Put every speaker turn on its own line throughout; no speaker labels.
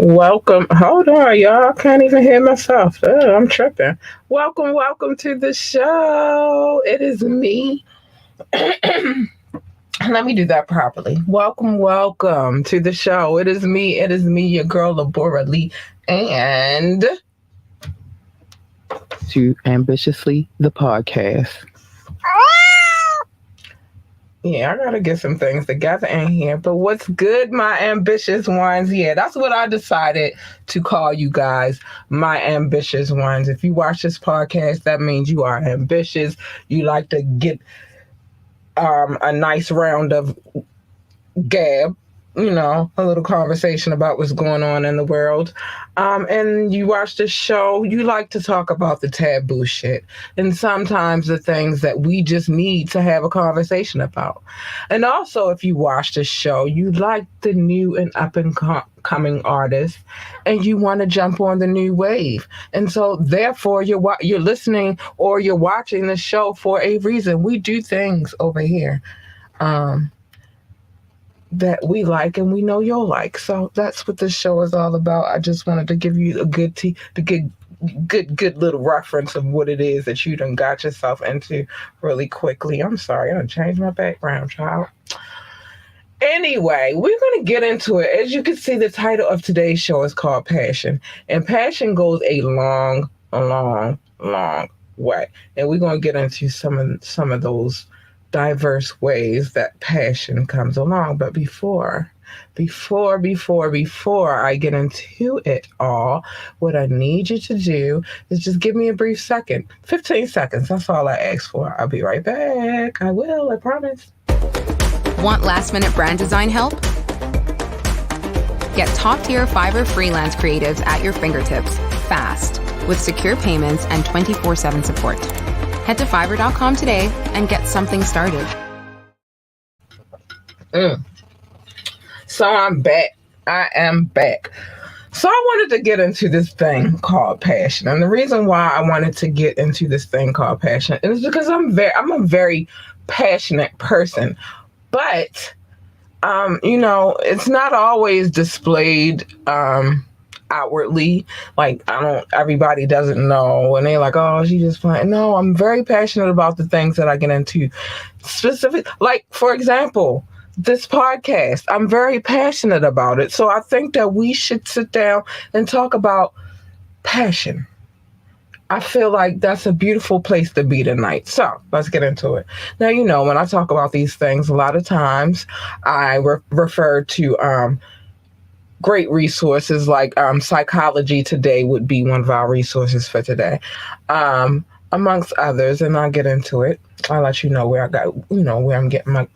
Welcome. Hold on, y'all. I can't even hear myself. I'm tripping. Welcome to the show. It is me. Let me do that properly. Welcome to the show. It is me, your girl, Labora Lee, and
to Ambitiously the podcast.
Yeah, I gotta get some things together in here. But what's good, my ambitious ones? Yeah, that's what I decided to call you guys, my ambitious ones. If you watch this podcast, that means you are ambitious. You like to get a nice round of gab, a little conversation about what's going on in the world. And you watch the show, you like to talk about the taboo shit and sometimes the things that we just need to have a conversation about. And also, if you watch the show, you like the new and up and coming artists and you want to jump on the new wave. And so therefore you're listening or you're watching the show for a reason. We do things over here that we like and we know you'll like. So that's what this show is all about. I just wanted to give you a good little reference of what it is that you done got yourself into really quickly. I'm sorry, I done changed my background, child. Anyway, we're going to get into it. As you can see, the title of today's show is called Passion. And passion goes a long way. And we're going to get into some of those diverse ways that passion comes along. But before I get into it all, what I need you to do is just give me a brief second. 15 seconds. That's all I ask for. I'll be right back. I will, I promise.
Want last-minute brand design help? Get top-tier Fiverr freelance creatives at your fingertips fast with secure payments and 24/7 support. Head to Fiverr.com today and get something started.
So I'm back. I am back. So I wanted to get into this thing called passion. And the reason why I wanted to get into this thing called passion is because I'm a very passionate person. But, it's not always displayed outwardly. Like, everybody doesn't know. And they're like, oh, she just playing. No, I'm very passionate about the things that I get into. Specific, like, for example, this podcast, I'm very passionate about it. So I think that we should sit down and talk about passion. I feel like that's a beautiful place to be tonight. So let's get into it. Now, when I talk about these things, a lot of times I refer to great resources like Psychology Today would be one of our resources for today, amongst others. And I'll get into it. I'll let you know where where I'm getting my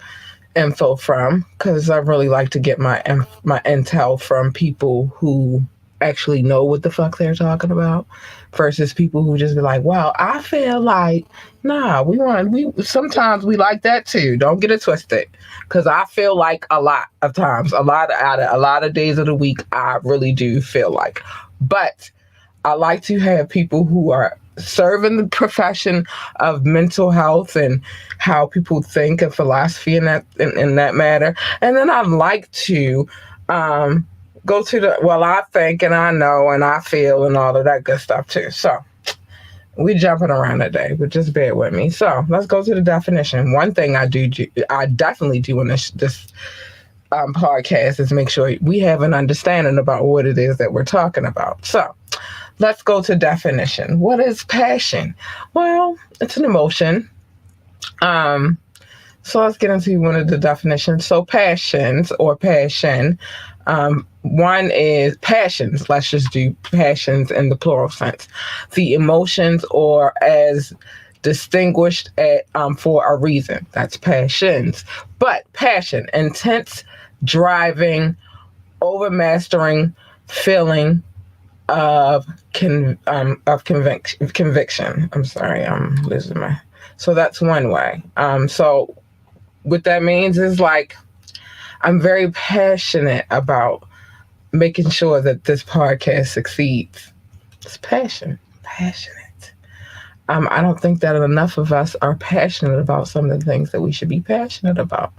info from, because I really like to get my intel from people who actually know what the fuck they're talking about, versus people who just be like, well, I feel like, nah, we sometimes we like that too. Don't get it twisted. Cause I feel like a lot of times, a lot of days of the week, I really do feel like. But I like to have people who are serving the profession of mental health and how people think and philosophy in that matter. And then I like to go to the, well, I think and I know and I feel and all of that good stuff too. So we jumping around today, but just bear with me. So let's go to the definition. One thing I definitely do in this podcast is make sure we have an understanding about what it is that we're talking about. So let's go to definition. What is passion? Well, it's an emotion. So let's get into one of the definitions. So passions or passion. One is passions. Let's just do passions in the plural sense. The emotions or as distinguished for a reason. That's passions. But passion, intense, driving, overmastering feeling of conviction. I'm sorry, I'm losing my. So that's one way. So what that means is like I'm very passionate about making sure that this podcast succeeds. It's passionate. I don't think that enough of us are passionate about some of the things that we should be passionate about.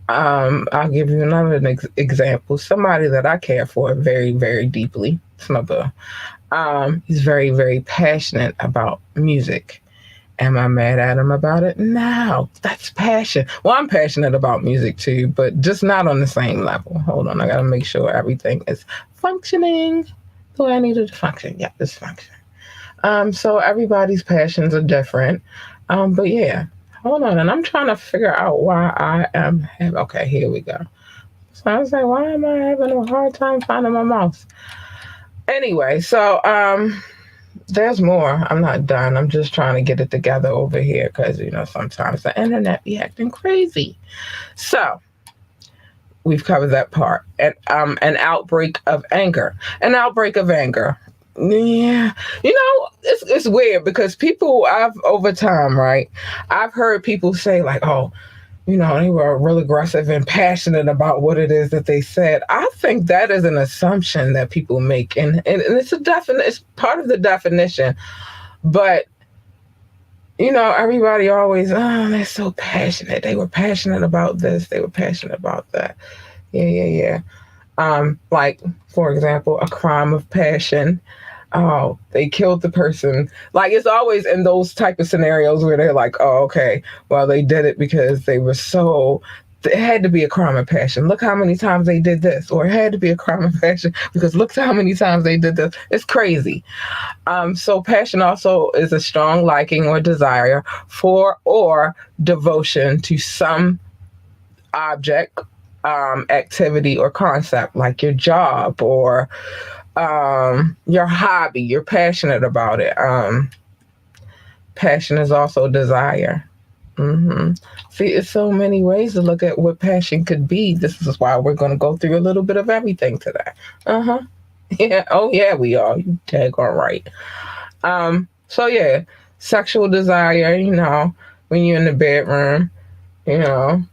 I'll give you another example. Somebody that I care for very, very deeply. It's my boo. He's very, very passionate about music. Am I mad at him about it? No, that's passion. Well, I'm passionate about music too, but just not on the same level. Hold on, I gotta make sure everything is functioning the way I need it to function. Yeah, it's functioning. So everybody's passions are different. But yeah, hold on, and I'm trying to figure out why I am. Okay, here we go. So I was like, why am I having a hard time finding my mouse? Anyway, so there's more. I'm not done. I'm just trying to get it together over here because, sometimes the internet be acting crazy. So we've covered that part. And an outbreak of anger. An outbreak of anger. Yeah. It's weird because people over time, right? I've heard people say like, oh, they were real aggressive and passionate about what it is that they said. I think that is an assumption that people make. And it's it's part of the definition. But, everybody always, oh, they're so passionate. They were passionate about this. They were passionate about that. Yeah. Like, for example, a crime of passion. Oh, they killed the person. Like, it's always in those type of scenarios where they're like, oh, okay, well, they did it because it had to be a crime of passion. Look how many times they did this. Or it had to be a crime of passion because look how many times they did this. It's crazy. So passion also is a strong liking or desire for or devotion to some object, activity, or concept, like your job or your hobby. You're passionate about it. Passion is also desire. See, it's so many ways to look at what passion could be. This is why we're going to go through a little bit of everything today. Yeah. Oh yeah, we are. You daggone right. So yeah, sexual desire, when you're in the bedroom, you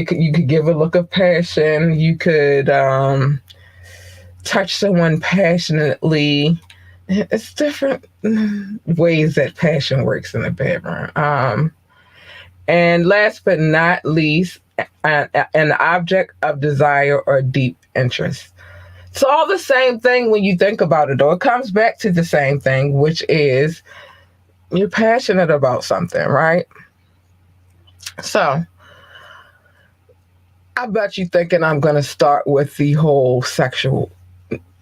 could give a look of passion. You could touch someone passionately. It's different ways that passion works in the bedroom. And last but not least, an object of desire or deep interest. It's all the same thing when you think about it, though. It comes back to the same thing, which is you're passionate about something, right? So I bet you thinking I'm going to start with the whole sexual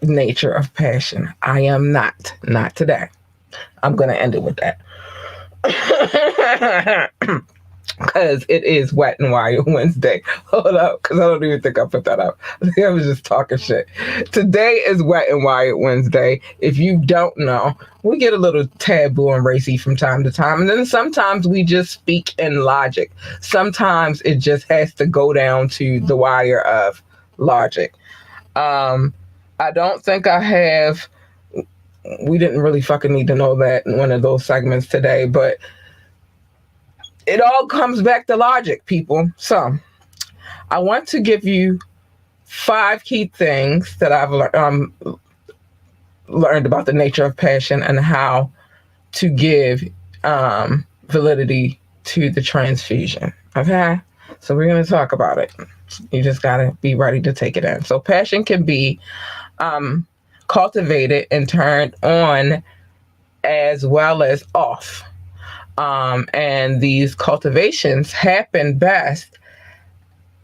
nature of passion. I am not today. I'm going to end it with that. Because it is Wet and Wired Wednesday. Hold up, because I don't even think I put that up. I think I was just talking shit. Today is Wet and Wired Wednesday. If you don't know, we get a little taboo and racy from time to time. And then sometimes we just speak in logic. Sometimes it just has to go down to the wire of logic. I don't think I have. We didn't really fucking need to know that in one of those segments today, but it all comes back to logic, people. So I want to give you 5 key things that I've learned about the nature of passion and how to give validity to the transfusion. Okay? So we're going to talk about it. You just got to be ready to take it in. So passion can be cultivated and turned on as well as off. And these cultivations happen best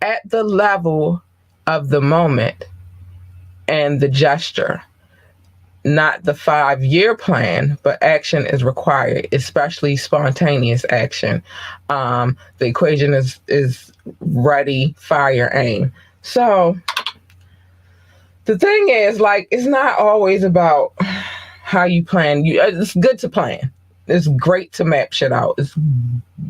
at the level of the moment and the gesture, not the 5-year plan, but action is required, especially spontaneous action. The equation is ready, fire, aim. So the thing is, like, it's not always about how you plan. It's good to plan. It's great to map shit out. It's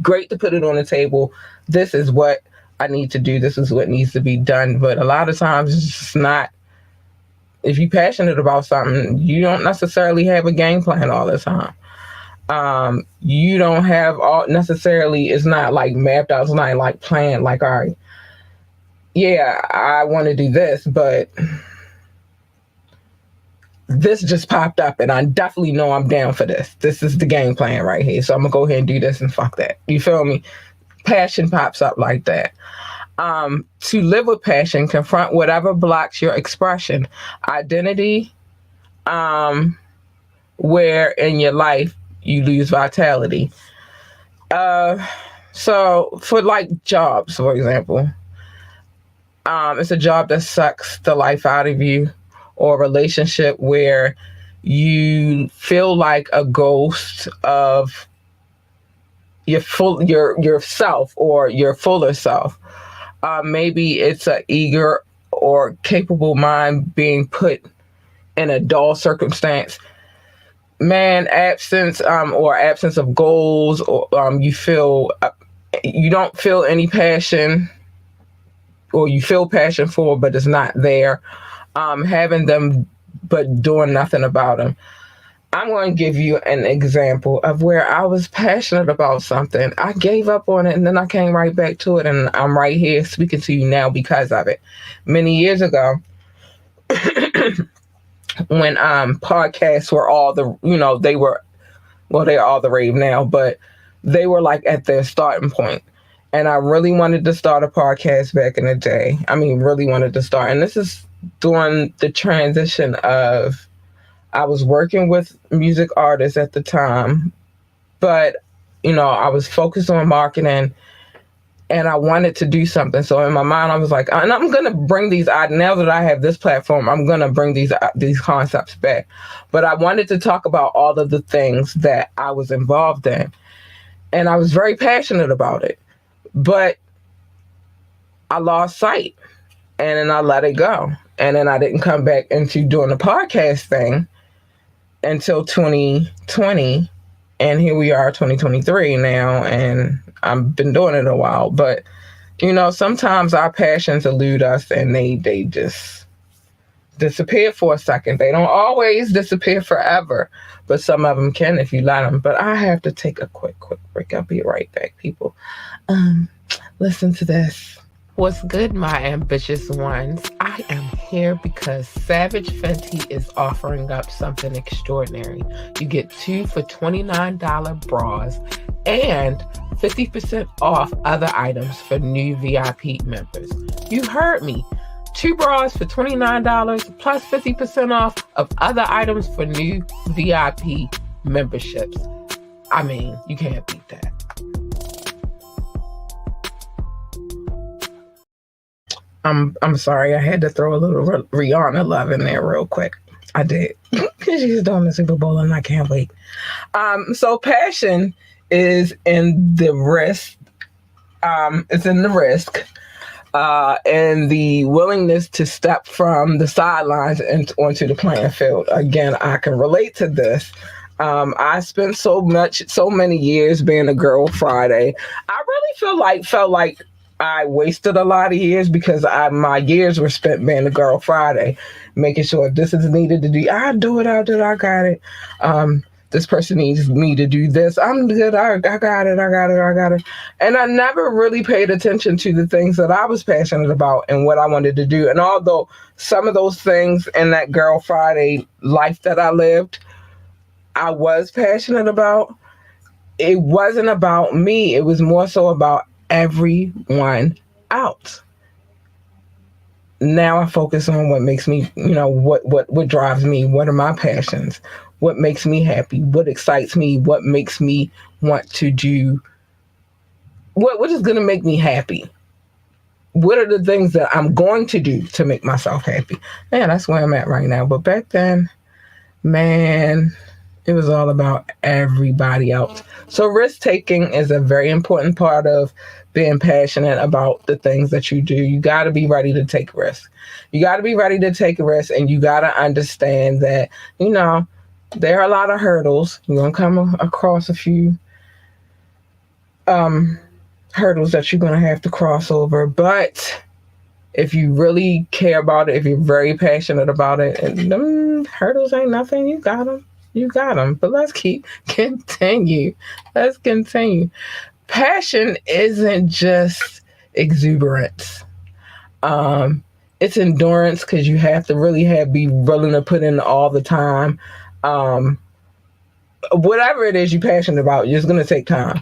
great to put it on the table. This is what I need to do. This is what needs to be done. But a lot of times it's just not. If you're passionate about something, you don't necessarily have a game plan all the time. You don't have all necessarily, it's not like mapped out. It's not like planned, like, all right, yeah, I want to do this, but this just popped up and I definitely know I'm down for this. This is the game plan right here. So I'm going to go ahead and do this and fuck that. You feel me? Passion pops up like that. To live with passion, confront whatever blocks your expression, identity, where in your life you lose vitality. So for like jobs, for example, it's a job that sucks the life out of you, or a relationship where you feel like a ghost of yourself or your fuller self. Maybe it's an eager or capable mind being put in a dull circumstance. Man, absence of goals, or you don't feel any passion, or you feel passion for, but it's not there. Having them, but doing nothing about them. I'm going to give you an example of where I was passionate about something. I gave up on it and then I came right back to it, and I'm right here speaking to you now because of it. Many years ago, when podcasts were all the, they're all the rave now, but they were like at their starting point. And I really wanted to start a podcast back in the day. I mean, really wanted to start. And this is during the transition of, I was working with music artists at the time, but, I was focused on marketing and I wanted to do something. So in my mind, I was like, and I'm going to bring these out. Now that I have this platform, I'm going to bring these concepts back. But I wanted to talk about all of the things that I was involved in. And I was very passionate about it. But I lost sight and then I let it go. And then I didn't come back into doing the podcast thing until 2020. And here we are, 2023 now. And I've been doing it a while. But, sometimes our passions elude us and they just disappear for a second. They don't always disappear forever. But some of them can if you let them. But I have to take a quick break. I'll be right back, people. Listen to this. What's good, my ambitious ones? I am here because Savage Fenty is offering up something extraordinary. You get 2 for $29 bras and 50% off other items for new VIP members. You heard me. 2 bras for $29 plus 50% off of other items for new VIP memberships. I mean, you can't beat that. I'm sorry, I had to throw a little Rihanna love in there real quick. I did. She's doing the Super Bowl and I can't wait. So passion is in the risk. It's in the risk. And the willingness to step from the sidelines and onto the playing field. Again, I can relate to this. I spent so many years being a girl Friday. I really felt like I wasted a lot of years because my years were spent being a girl Friday, making sure if this is needed to do, I do it, I got it. This person needs me to do this. I'm good. I got it. I got it. And I never really paid attention to the things that I was passionate about and what I wanted to do. And although some of those things in that Girl Friday life that I lived, I was passionate about, it wasn't about me. It was more so about everyone else. Now I focus on what makes me, what drives me. What are my passions? What makes me happy? What excites me? What makes me want to do? What is going to make me happy? What are the things that I'm going to do to make myself happy? Man, that's where I'm at right now. But back then, man, it was all about everybody else. So risk taking is a very important part of being passionate about the things that you do. You got to be ready to take risks. You got to be ready to take a risk, and you got to understand that, there are a lot of hurdles. You're going to come across a few hurdles that you're going to have to cross over. But if you really care about it, if you're very passionate about it, and them hurdles ain't nothing, you got them. You got them. But let's continue. Let's continue. Passion isn't just exuberance. It's endurance, because you have to really be willing to put in all the time. Whatever it is you're passionate about, it's going to take time.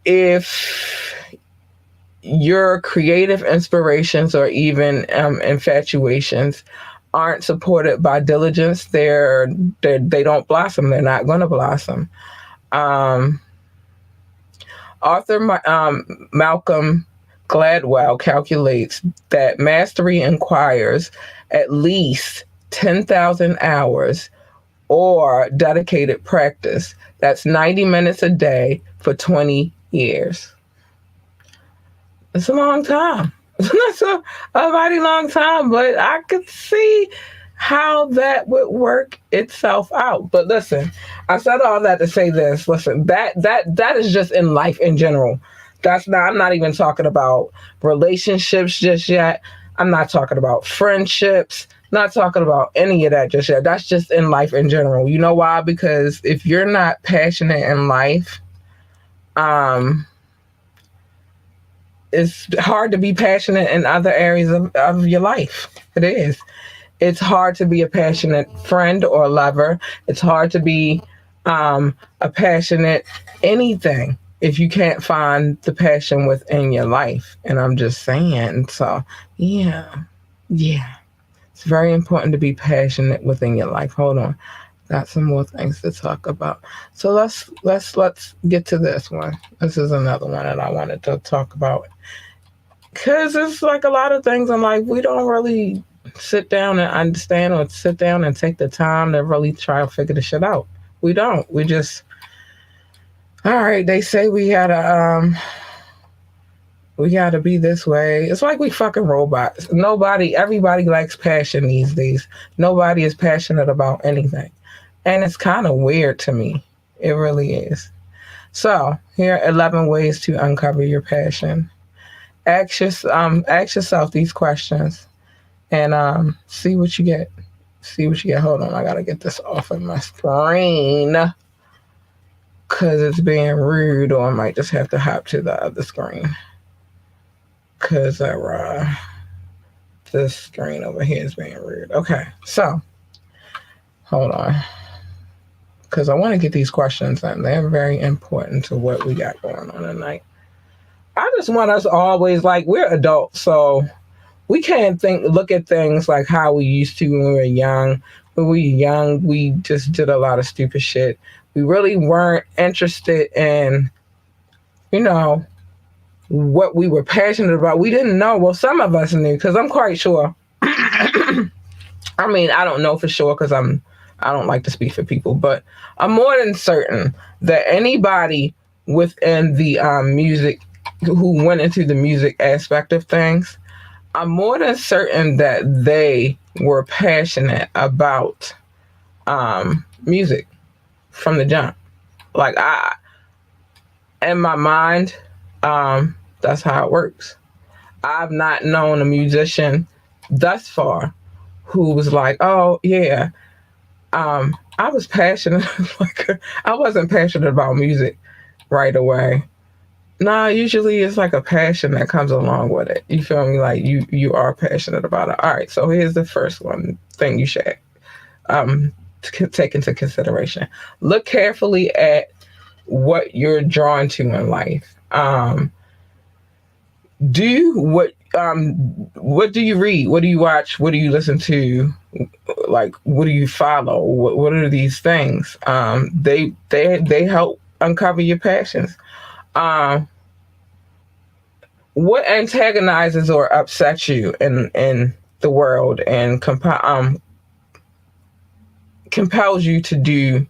If your creative inspirations or even infatuations aren't supported by diligence, they don't blossom. They're not going to blossom. Author Malcolm Gladwell calculates that mastery requires at least 10,000 hours or dedicated practice. That's 90 minutes a day for 20 years. It's a long time. That's a mighty long time, but I could see how that would work itself out. But listen, I said all that to say this. Listen, that is just in life in general. I'm not even talking about relationships just yet. I'm not talking about friendships. Not talking about any of that just yet. That's just in life in general. You know why? Because if you're not passionate in life, it's hard to be passionate in other areas of your life. It is. It's hard to be a passionate friend or lover. It's hard to be a passionate anything if you can't find the passion within your life. And I'm just saying. So, yeah. It's very important to be passionate within your life. Hold on. Got some more things to talk about. So let's get to this one. This is another one that I wanted to talk about. Because it's like a lot of things in life we don't really sit down and understand, or sit down and take the time to really try to figure the shit out. We don't. We just, all right, they say we gotta be this way. It's like we fucking robots. Everybody lacks passion these days. Nobody is passionate about anything. And it's kind of weird to me. It really is. So here are 11 ways to uncover your passion. Ask yourself these questions and see what you get. Hold on, I gotta get this off of my screen because it's being rude, or I might just have to hop to the other screen because this screen over here is being rude. Okay, so hold on, because I want to get these questions in. They're very important to what we got going on tonight. I just want us always, like, we're adults, so we can't look at things like how we used to when we were young. When we were young, we just did a lot of stupid shit. We really weren't interested in, what we were passionate about. We didn't know. Well, some of us knew, because I'm quite sure. I mean, I don't know for sure, because I don't like to speak for people, but I'm more than certain that anybody within the music, who went into the music aspect of things, I'm more than certain that they were passionate about music from the jump. Like, in my mind, That's how it works. I've not known a musician thus far who was like, oh yeah, I was passionate. Like, I wasn't passionate about music right away. Nah, usually it's like a passion that comes along with it. You feel me? Like you are passionate about it. All right, so here's the first one thing you should take into consideration. Look carefully at what you're drawn to in life. What do you read? What do you watch? What do you listen to? Like, what do you follow? What are these things? They help uncover your passions. What antagonizes or upsets you in the world and compels you to do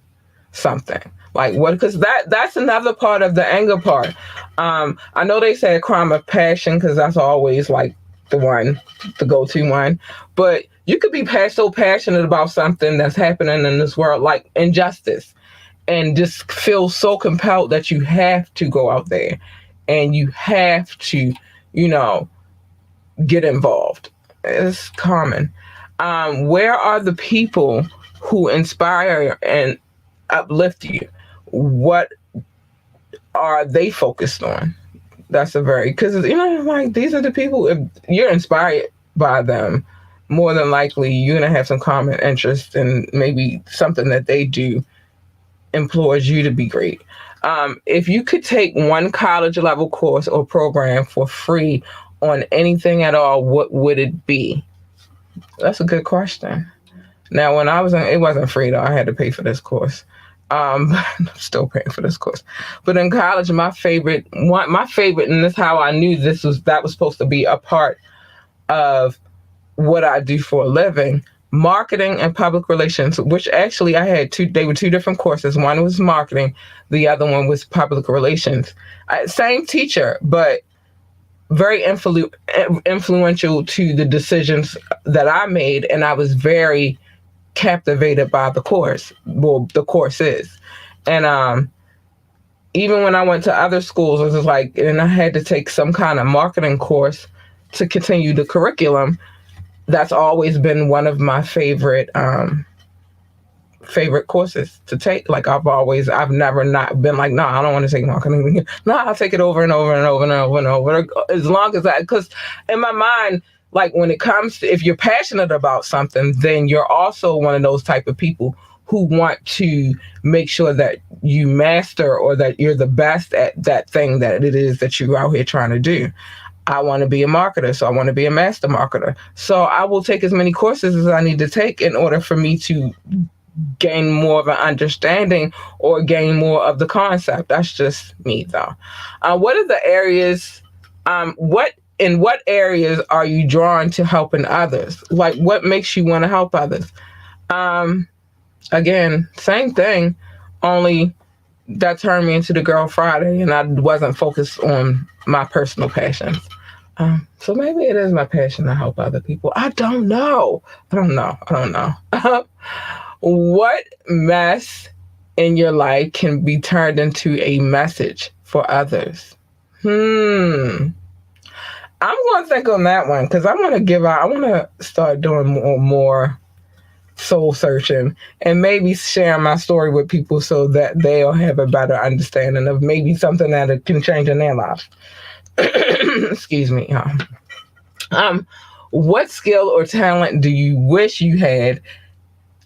something? Like what? Because that's another part of the anger part. I know they say a crime of passion because that's always like the go-to one. But you could be so passionate about something that's happening in this world, like injustice, and just feel so compelled that you have to go out there and you have to, get involved. It's common. Where are the people who inspire and uplift you? What are they focused on? That's because like these are the people. If you're inspired by them, more than likely you're gonna have some common interest and maybe something that they do implores you to be great. If you could take one college level course or program for free on anything at all, what would it be? That's a good question. Now, when I was in, it wasn't free though. I had to pay for this course. I'm still paying for this course. But in college, my favorite, and this is how I knew that was supposed to be a part of what I do for a living, marketing and public relations, which actually I had they were two different courses. One was marketing, the other one was public relations. Same teacher, but very influential to the decisions that I made, and I was very captivated by the course. Well, the course is. And even when I went to other schools, it was like, and I had to take some kind of marketing course to continue the curriculum. That's always been one of my favorite courses to take. Like I've never not been like, no, I don't want to take marketing. No, I'll take it over and over and over and over and over. As long as because in my mind, like when it comes to, if you're passionate about something, then you're also one of those type of people who want to make sure that you master or that you're the best at that thing that it is that you're out here trying to do. I want to be a marketer, so I want to be a master marketer. So I will take as many courses as I need to take in order for me to gain more of an understanding or gain more of the concept. That's just me though. What are the areas, in what areas are you drawn to helping others? Like what makes you want to help others? Again, same thing, only that turned me into the Girl Friday and I wasn't focused on my personal passions. So maybe it is my passion to help other people. I don't know. What mess in your life can be turned into a message for others? I'm going to think on that one because I want to start doing more soul searching and maybe sharing my story with people so that they'll have a better understanding of maybe something that can change in their life. Excuse me. What skill or talent do you wish you had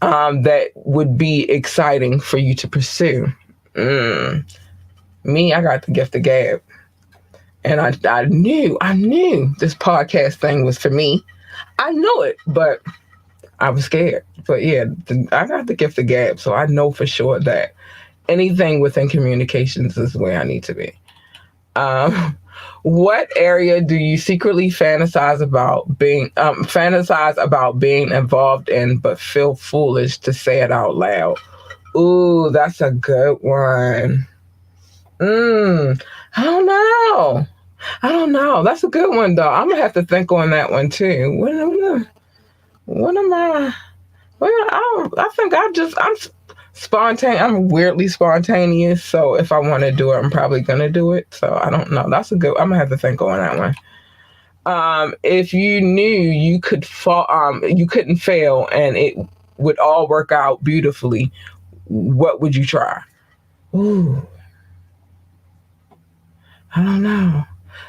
that would be exciting for you to pursue? Me, I got the gift of gab. And I knew this podcast thing was for me. I knew it, but I was scared. But yeah, I got the gift of gab, so I know for sure that anything within communications is where I need to be. What area do you secretly fantasize about being involved in, but feel foolish to say it out loud? Ooh, that's a good one. I don't know. That's a good one though. I'm gonna have to think on that one too. What am I? Well, I think spontaneous. I'm weirdly spontaneous, so if I want to do it, I'm probably gonna do it. So I don't know. That's a good. I'm gonna have to think on that one. If you knew you could fall, you couldn't fail, and it would all work out beautifully, what would you try? Ooh, I don't know.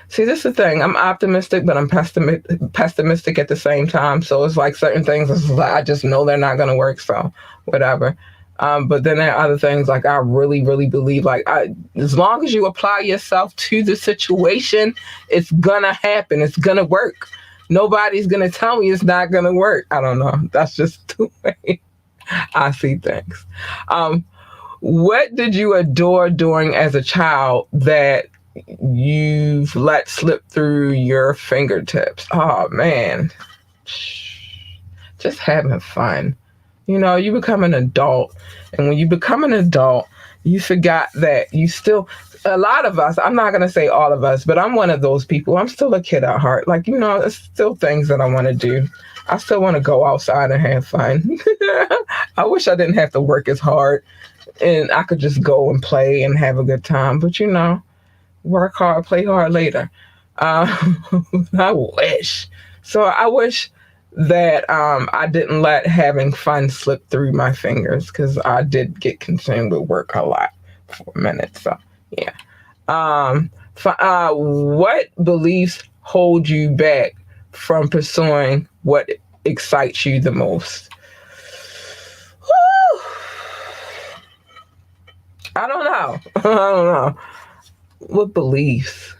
See, this is the thing. I'm optimistic, but I'm pessimistic at the same time. So it's like certain things, it's like, I just know they're not going to work. So whatever. But then there are other things like I really, really believe as long as you apply yourself to the situation, it's going to happen. It's going to work. Nobody's going to tell me it's not going to work. I don't know. That's just the way I see things. What did you adore doing as a child that you've let slip through your fingertips? Oh man, just having fun. You become an adult, and when you become an adult, you forgot that you still, a lot of us, I'm not going to say all of us, but I'm one of those people. I'm still a kid at heart. Like, there's still things that I want to do. I still want to go outside and have fun. I wish I didn't have to work as hard and I could just go and play and have a good time. But work hard, play hard later. I wish. So I wish that I didn't let having fun slip through my fingers, because I did get consumed with work a lot for a minute. So yeah. What beliefs hold you back from pursuing what excites you the most? Woo! I don't know. I don't know. What beliefs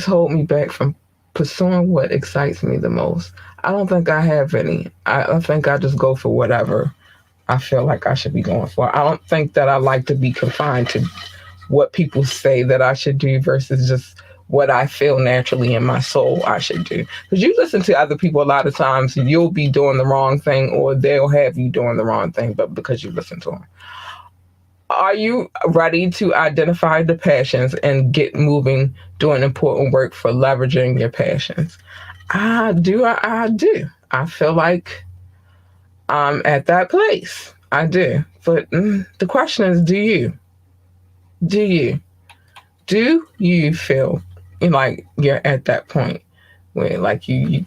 hold me back from pursuing what excites me the most? I don't think I have any. I think I just go for whatever I feel like I should be going for. I don't think that I like to be confined to what people say that I should do versus just what I feel naturally in my soul I should do. Because you listen to other people a lot of times, you'll be doing the wrong thing or they'll have you doing the wrong thing, but because you listen to them. Are you ready to identify the passions and get moving, doing important work for leveraging your passions? I do. I feel like I'm at that place. I do. But the question is, do you? Do you feel like you're at that point where like you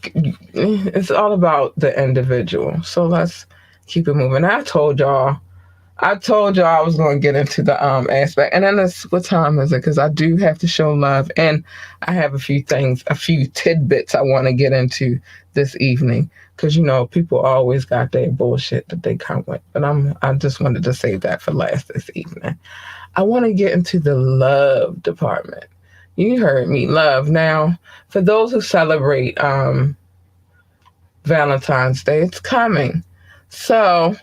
it's all about the individual. So let's keep it moving. I told y'all I was going to get into the aspect, and then what time is it? Because I do have to show love, and I have a few tidbits I want to get into this evening. Because people always got their bullshit that they come with, but I just wanted to save that for last this evening. I want to get into the love department. You heard me, love. Now, for those who celebrate Valentine's Day, it's coming, so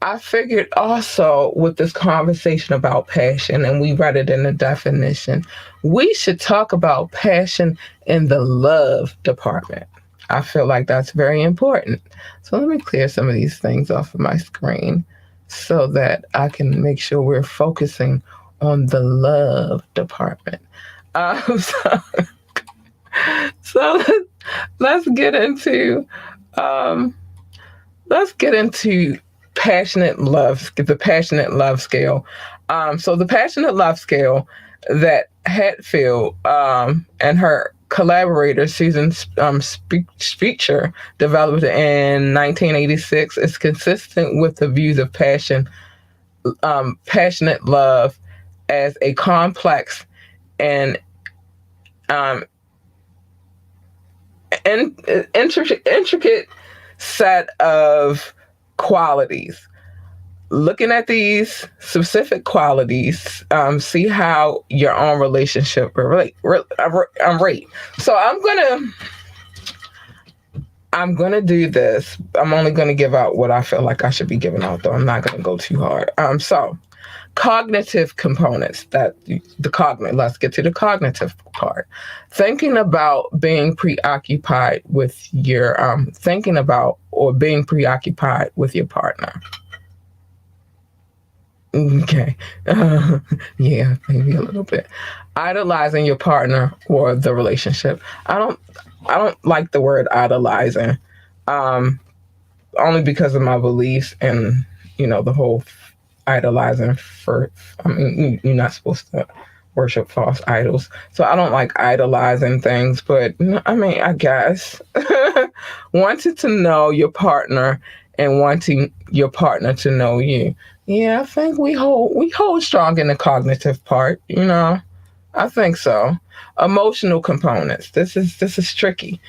I figured also with this conversation about passion, and we read it in the definition, we should talk about passion in the love department. I feel like that's very important. So let me clear some of these things off of my screen so that I can make sure we're focusing on the love department. So let's get into passionate love, the passionate love scale. So the passionate love scale that Hatfield and her collaborator Susan Speaker developed in 1986 is consistent with the views of passionate love as a complex and intricate set of qualities. Looking at these specific qualities, see how your own relationship rate. So I'm gonna do this. I'm only gonna give out what I feel like I should be giving out, though. I'm not gonna go too hard. So cognitive components. Let's get to the cognitive part. Thinking about being preoccupied with your being preoccupied with your partner. Okay. Yeah, maybe a little bit. Idolizing your partner or the relationship. I don't like the word idolizing. only because of my beliefs and, the whole idolizing for, I mean, you're not supposed to worship false idols. So I don't like idolizing things, but I mean, I guess wanting to know your partner and wanting your partner to know you. Yeah, I think we hold strong in the cognitive part, I think so. Emotional components. This is tricky.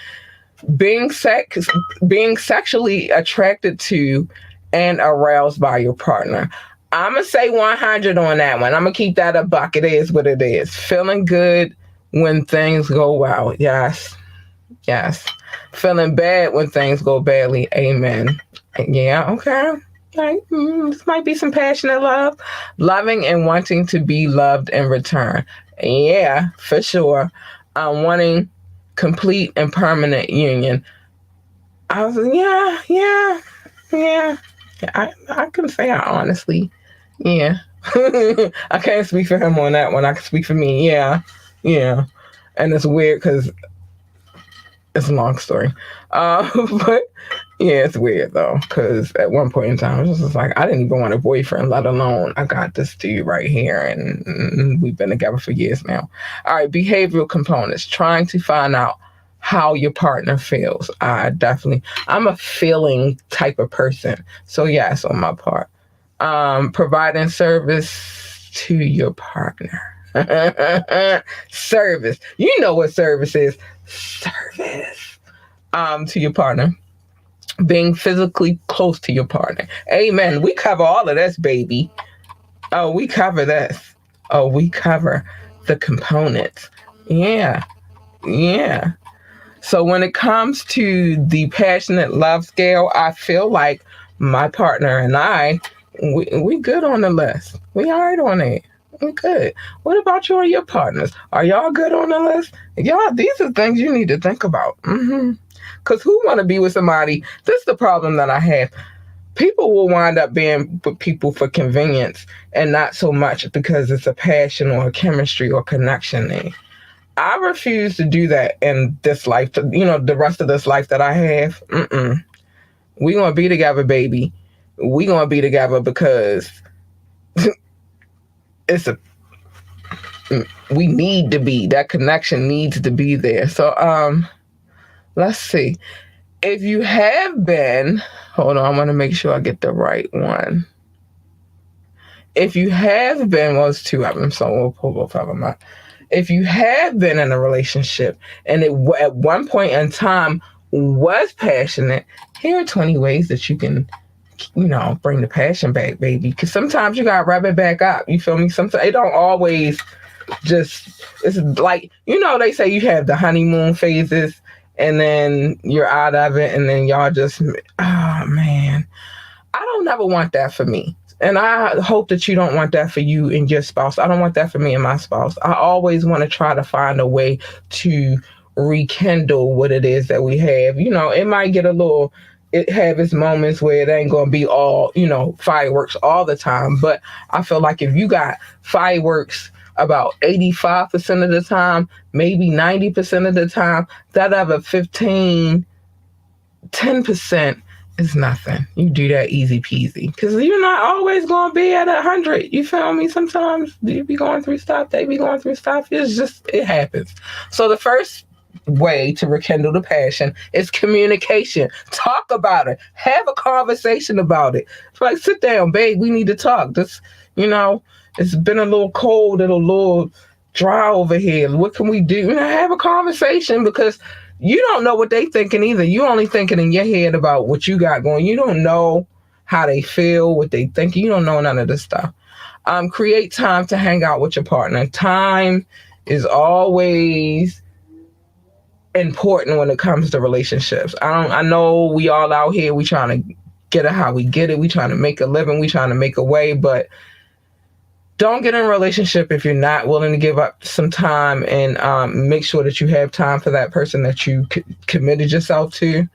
Being sexually attracted to and aroused by your partner. I'm gonna say 100 on that one. I'm gonna keep that a buck. It is what it is. Feeling good when things go well. Yes. Feeling bad when things go badly. Amen. Yeah. Okay. Like, this might be some passionate love. Loving and wanting to be loved in return. Yeah, for sure. Wanting complete and permanent union. I was, yeah. I can say I honestly, yeah. I can't speak for him on that one. I can speak for me. Yeah. And it's weird because it's a long story. But yeah, it's weird though, because at one point in time, it was just like, I didn't even want a boyfriend, let alone I got this dude right here, and we've been together for years now. All right, behavioral components, trying to find out how your partner feels. I'm a feeling type of person. So yes, on my part. Providing service to your partner. Service. You know what service is. Service. To your partner. Being physically close to your partner. Amen. We cover all of this, baby. Oh, we cover this. Oh, we cover the components. Yeah. So when it comes to the passionate love scale, I feel like my partner and I, we good on the list. We all right on it. We good. What about you and your partners? Are y'all good on the list? Y'all, these are things you need to think about. Because who want to be with somebody? This is the problem that I have. People will wind up being with people for convenience and not so much because it's a passion or a chemistry or connection there. I refuse to do that in this life, the rest of this life that I have. We gonna be together, baby. We gonna be together because we need to be. That connection needs to be there. So, let's see. If you have been, hold on, I want to make sure I get the right one. If you have been, well, it's two of them, so we'll pull both of them out. If you have been in a relationship and it at one point in time was passionate, here are 20 ways that you can, bring the passion back, baby. Because sometimes you got to rub it back up. You feel me? Sometimes it don't always it's like, they say you have the honeymoon phases and then you're out of it and then y'all just, oh man. I don't never want that for me. And I hope that you don't want that for you and your spouse. I don't want that for me and my spouse. I always want to try to find a way to rekindle what it is that we have. It might get it have its moments where it ain't going to be all, fireworks all the time. But I feel like if you got fireworks about 85% of the time, maybe 90% of the time, that other 10% is nothing. You do that easy peasy because you're not always going to be at 100. You feel me? Sometimes you be going through stuff. They be going through stuff. It happens. So the first way to rekindle the passion is communication. Talk about it. Have a conversation about it. It's like, sit down, babe. We need to talk. It's been a little cold and a little dry over here. What can we do? Have a conversation because you don't know what they thinking either. You only thinking in your head about what you got going. You don't know how they feel, what they think. You don't know none of this stuff. Create time to hang out with your partner. Time is always important when it comes to relationships. I know we all out here, we trying to get it how we get it. We trying to make a living. We trying to make a way, but don't get in a relationship if you're not willing to give up some time and make sure that you have time for that person that you committed yourself to.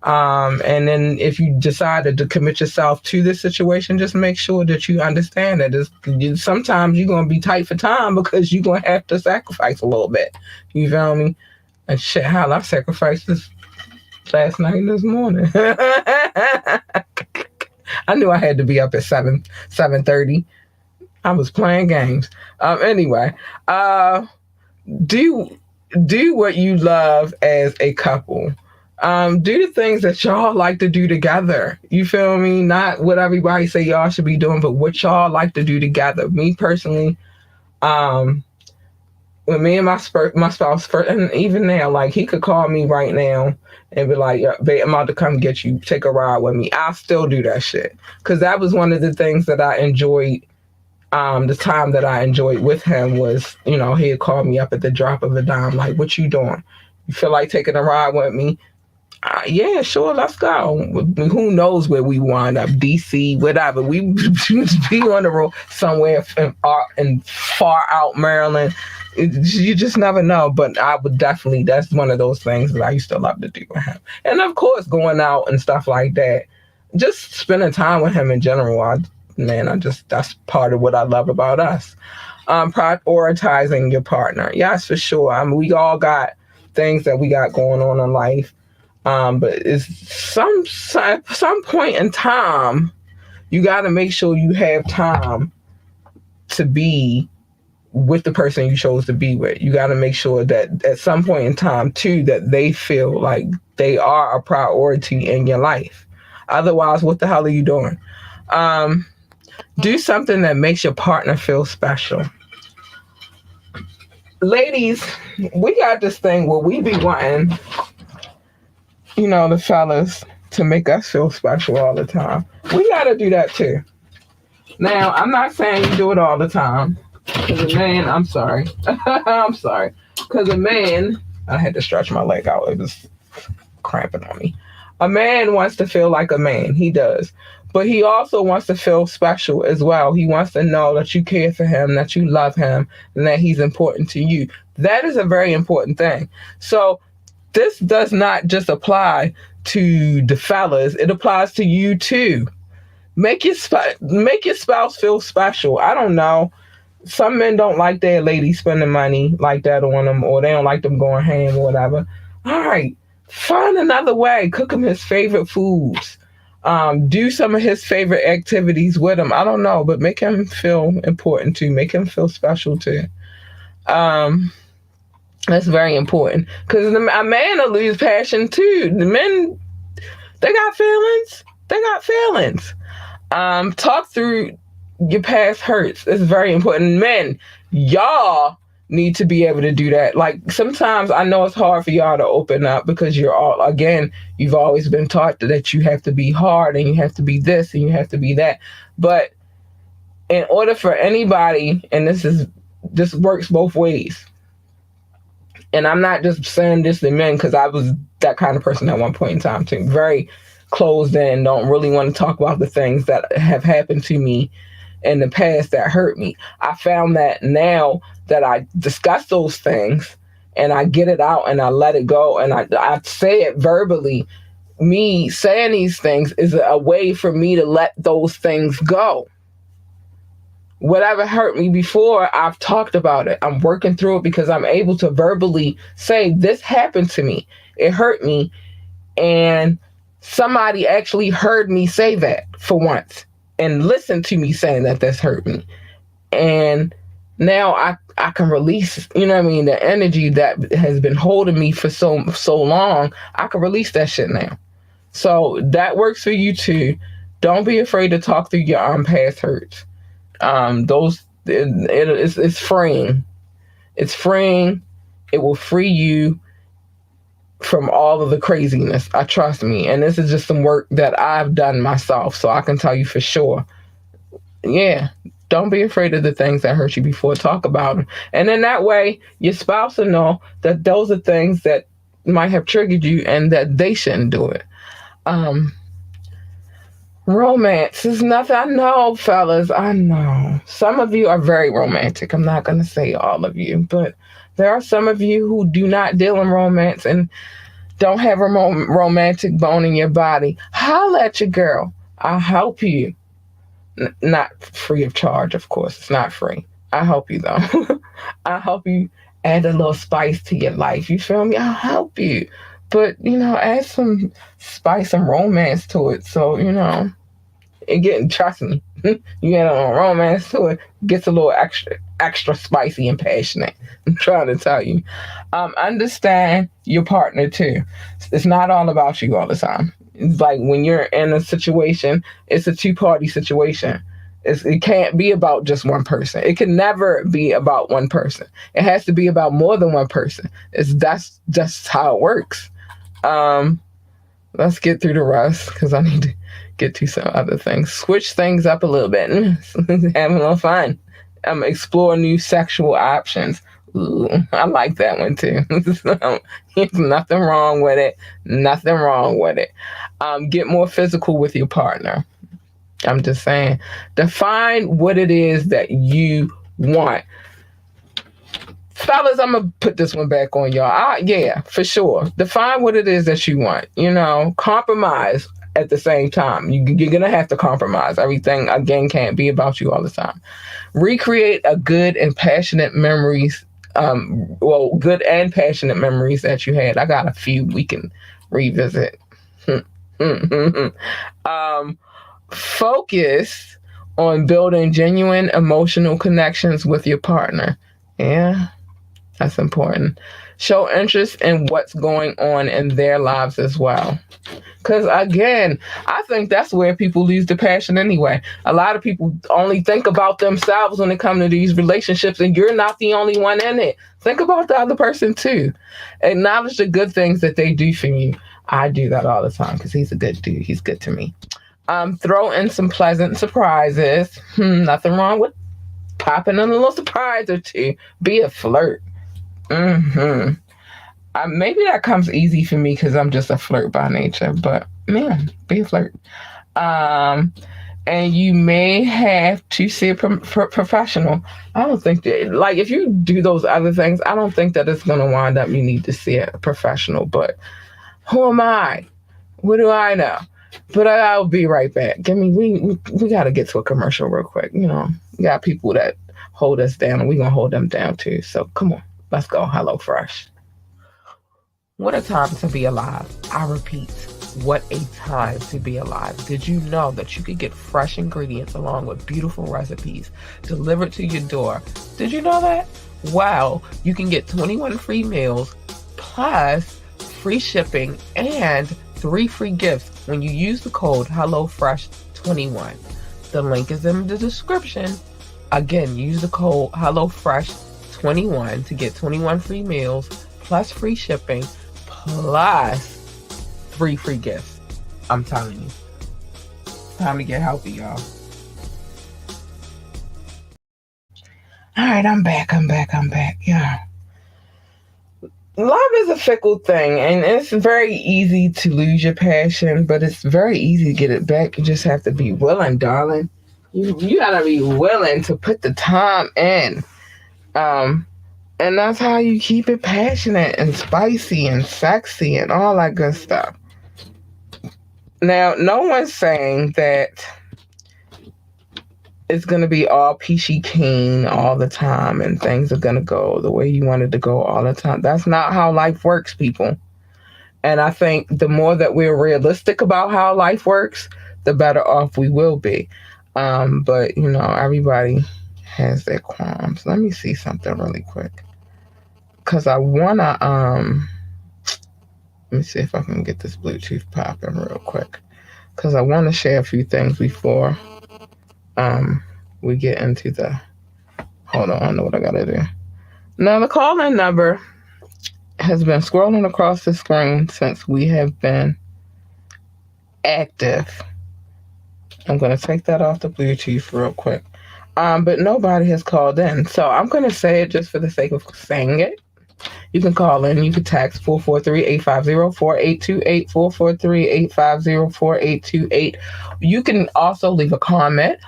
And then if you decided to commit yourself to this situation, just make sure that you understand that sometimes you're going to be tight for time because you're going to have to sacrifice a little bit. You feel me? And shit, hell, I've sacrificed this last night and this morning. I knew I had to be up at 7:30. I was playing games. Anyway, do do what you love as a couple. Do the things that y'all like to do together. You feel me? Not what everybody say y'all should be doing, but what y'all like to do together. Me personally, when me and my spouse first, and even now, like he could call me right now and be like, "Yeah, babe, I'm about to come get you. Take a ride with me." I still do that shit because that was one of the things that I enjoyed. The time that I enjoyed with him was, he'd call me up at the drop of a dime, like, "What you doing? You feel like taking a ride with me?" Yeah, sure, let's go. Who knows where we wind up? DC, whatever. We be on the road somewhere in far out Maryland. You just never know. But I would definitely, that's one of those things that I used to love to do with him. And of course, going out and stuff like that. Just spending time with him in general. That's part of what I love about us. Prioritizing your partner. Yes, for sure. I mean, we all got things that we got going on in life. But it's some point in time, you got to make sure you have time to be with the person you chose to be with. You got to make sure that at some point in time, too, that they feel like they are a priority in your life. Otherwise, what the hell are you doing? Do something that makes your partner feel special. Ladies, we got this thing where we be wanting the fellas to make us feel special all the time. We got to do that too. Now, I'm not saying you do it all the time. Because a man, I'm sorry. I'm sorry. Because a man, I had to stretch my leg out. It was cramping on me. A man wants to feel like a man. He does. But he also wants to feel special as well. He wants to know that you care for him, that you love him, and that he's important to you. That is a very important thing. So, this does not just apply to the fellas. It applies to you too. Make your spouse feel special. I don't know. Some men don't like their lady spending money like that on them, or they don't like them going ham or whatever. All right, find another way. Cook him his favorite foods. Do some of his favorite activities with him. I don't know, but make him feel important too. Make him feel special too. That's very important because a man will lose passion too. The men, they got feelings. They got feelings. Talk through your past hurts. It's very important. Men, y'all need to be able to do that. Like sometimes I know it's hard for y'all to open up because you've always been taught that you have to be hard and you have to be this and you have to be that. But in order for anybody, and this works both ways. And I'm not just saying this to men because I was that kind of person at one point in time too. Very closed in, don't really want to talk about the things that have happened to me in the past that hurt me. I found that now that I discuss those things and I get it out and I let it go and I say it verbally, me saying these things is a way for me to let those things go. Whatever hurt me before, I've talked about it. I'm working through it because I'm able to verbally say, this happened to me. It hurt me. And somebody actually heard me say that for once and listened to me saying that this hurt me. And now I can release, the energy that has been holding me for so long. I can release that shit now. So that works for you too. Don't be afraid to talk through your past hurts. It's freeing. It's freeing. It will free you from all of the craziness. Trust me. And this is just some work that I've done myself, so I can tell you for sure. Yeah, don't be afraid of the things that hurt you before. Talk about them. And in that way, your spouse will know that those are things that might have triggered you and that they shouldn't do it. Romance is nothing. I know, fellas. I know. Some of you are very romantic. I'm not going to say all of you, but there are some of you who do not deal in romance and don't have a romantic bone in your body. Holla at your girl. I'll help you. Not free of charge, of course. It's not free. I'll help you, though. I'll help you add a little spice to your life. You feel me? I'll help you. But, add some spice and romance to it. So, trust me, you get a little romance to it, gets a little extra spicy and passionate. I'm trying to tell you. Understand your partner too. It's not all about you all the time. It's like when you're in a situation, it's a two-party situation. It can't be about just one person. It can never be about one person. It has to be about more than one person. That's just how it works. Let's get through the rest because I need to get to some other things. Switch things up a little bit. Have a little fun. Explore new sexual options. Ooh, I like that one too. There's nothing wrong with it. Nothing wrong with it. Get more physical with your partner. I'm just saying. Define what it is that you want. Fellas, I'm going to put this one back on y'all. Yeah, for sure. Define what it is that you want. Compromise at the same time. You're going to have to compromise. Everything, again, can't be about you all the time. Recreate a good and passionate memories. Good and passionate memories that you had. I got a few we can revisit. Focus on building genuine emotional connections with your partner. Yeah. That's important. Show interest in what's going on in their lives as well. Because, again, I think that's where people lose the passion anyway. A lot of people only think about themselves when it comes to these relationships, and you're not the only one in it. Think about the other person, too. Acknowledge the good things that they do for you. I do that all the time because he's a good dude. He's good to me. Throw in some pleasant surprises. Nothing wrong with popping in a little surprise or two. Be a flirt. Maybe that comes easy for me because I'm just a flirt by nature, but man, be a flirt. And you may have to see a professional. I don't think that, like, if you do those other things, I don't think that it's going to wind up you need to see a professional, but who am I? What do I know? But I'll be right back. We got to get to a commercial real quick. We got people that hold us down and we're going to hold them down too. So come on. Let's go. Hello, Fresh. What a time to be alive. I repeat, what a time to be alive. Did you know that you could get fresh ingredients along with beautiful recipes delivered to your door? Did you know that? Wow. You can get 21 free meals plus free shipping and 3 free gifts when you use the code HelloFresh21. The link is in the description. Again, use the code HelloFresh21 to get 21 free meals plus free shipping plus 3 free gifts. I'm telling you, time to get healthy, y'all. All right, I'm back. Yeah, love is a fickle thing, and it's very easy to lose your passion, but it's very easy to get it back. You just have to be willing, darling. You gotta be willing to put the time in. And that's how you keep it passionate and spicy and sexy and all that good stuff. Now, no one's saying that it's going to be all peachy keen all the time and things are going to go the way you want it to go all the time. That's not how life works, people. And I think the more that we're realistic about how life works, the better off we will be. But, everybody has their qualms. Let me see something really quick. Because I want to, let me see if I can get this Bluetooth popping real quick. Because I want to share a few things before we get into hold on, I know what I got to do. Now, the call-in number has been scrolling across the screen since we have been active. I'm going to take that off the Bluetooth real quick. But nobody has called in. So I'm going to say it just for the sake of saying it. You can call in. You can text 443-850-4828, 443-850-4828. You can also leave a comment,